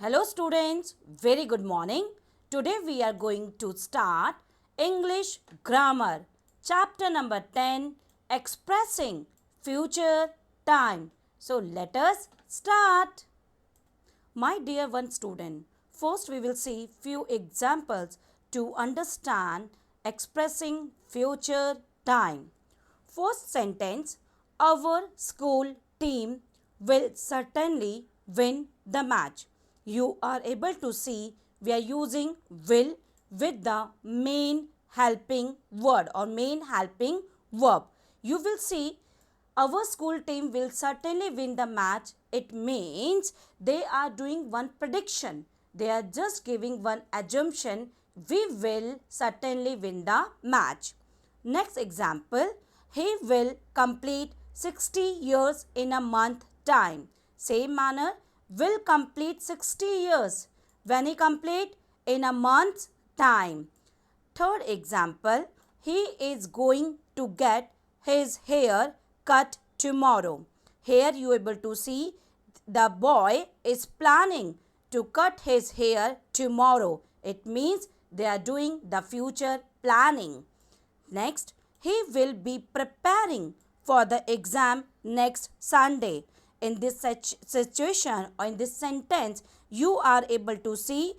Hello students, very good morning. Today we are going to start English Grammar, chapter number 10, Expressing Future Time. So let us start. My dear one student, first we will see few examples to understand expressing future time. First sentence, our school team will certainly win the match. You are able to see we are using will with the main helping word or main helping verb. You will see our school team will certainly win the match. It means they are doing one prediction. They are just giving one assumption. We will certainly win the match. Next example, he will complete 60 years in a month time. Same manner, will complete 60 years. When he complete? In a month's time. Third example, he is going to get his hair cut tomorrow. Here you are able to see the boy is planning to cut his hair tomorrow. It means they are doing the future planning. Next, he will be preparing for the exam next Sunday. In this situation or in this sentence, you are able to see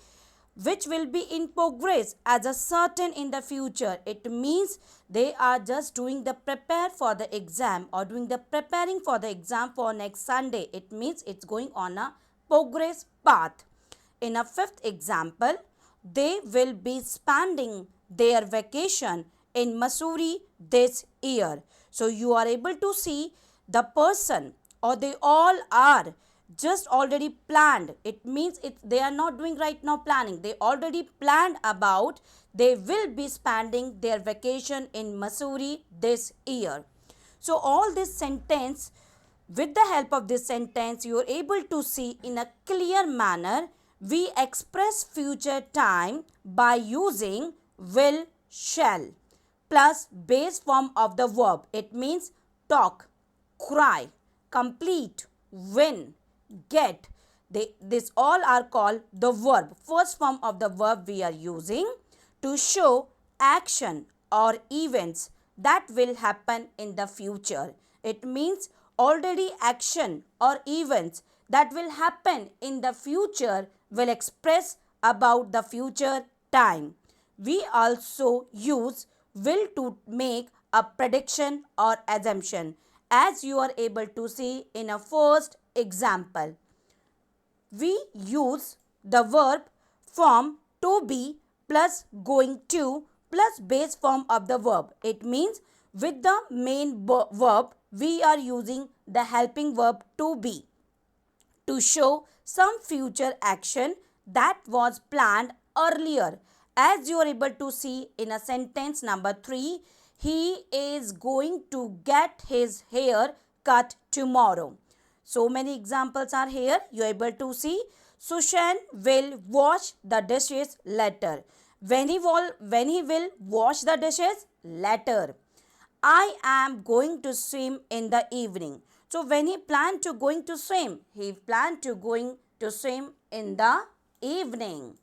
which will be in progress as a certain in the future. It means they are just doing the prepare for the exam or doing the preparing for the exam for next Sunday. It means it's going on a progress path. In a fifth example, they will be spending their vacation in Missouri this year. So you are able to see the person or they all are just already planned. It means they are not doing right now planning. They already planned about they will be spending their vacation in Missouri this year. So all this sentence, with the help of this sentence, you are able to see in a clear manner we express future time by using will, shall plus base form of the verb. It means talk, cry, complete, win, get. This all are called the verb. First form of the verb we are using to show action or events that will happen in the future. It means already action or events that will happen in the future will express about the future time. We also use will to make a prediction or assumption, as you are able to see in a first example. We use the verb form to be plus going to plus base form of the verb. It means with the main verb we are using the helping verb to be to show some future action that was planned earlier. As you are able to see in a sentence number 3, he is going to get his hair cut tomorrow. So many examples are here. You are able to see Sushan will wash the dishes later. When he will wash the dishes later. I am going to swim in the evening. So when he planned to going to swim, he planned to going to swim in the evening.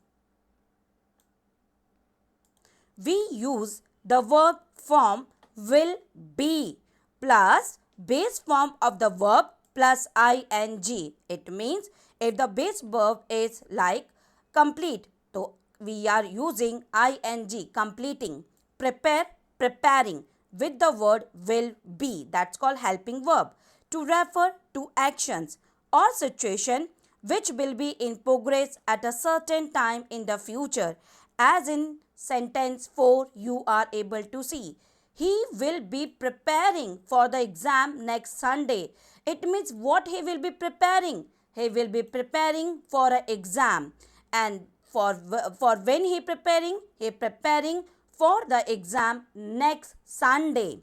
We use the verb form will be plus base form of the verb plus ing. It means if the base verb is like complete, so we are using ing, completing, prepare, preparing with the word will be. That's called helping verb to refer to actions or situation which will be in progress at a certain time in the future. As in sentence 4 you are able to see. He will be preparing for the exam next Sunday. It means what he will be preparing? He will be preparing for an exam. And for when he preparing? He preparing for the exam next Sunday.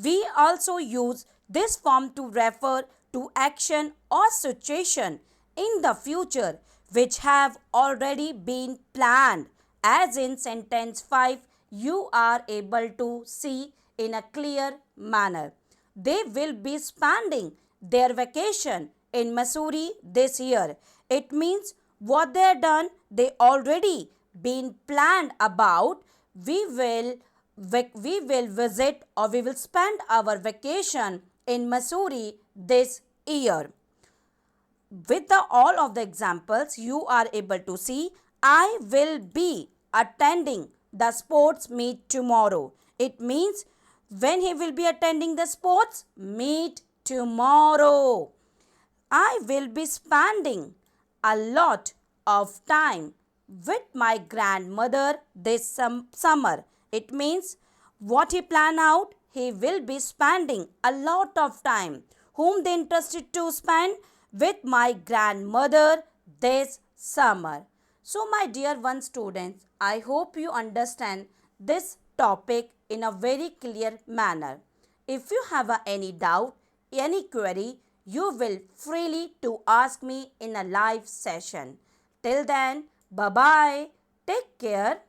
We also use this form to refer to action or situation in the future which have already been planned. As in sentence 5, you are able to see in a clear manner. They will be spending their vacation in Missouri this year. It means what they have done, they already been planned about. We will visit or we will spend our vacation in Missouri this year. With all of the examples, you are able to see I will be attending the sports meet tomorrow. It means when he will be attending the sports meet tomorrow. I will be spending a lot of time with my grandmother this summer. It means what he plan out, he will be spending a lot of time. Whom they interested to spend? With my grandmother this summer. So my dear one students, I hope you understand this topic in a very clear manner. If you have any doubt, any query, you will freely to ask me in a live session. Till then, bye bye. Take care.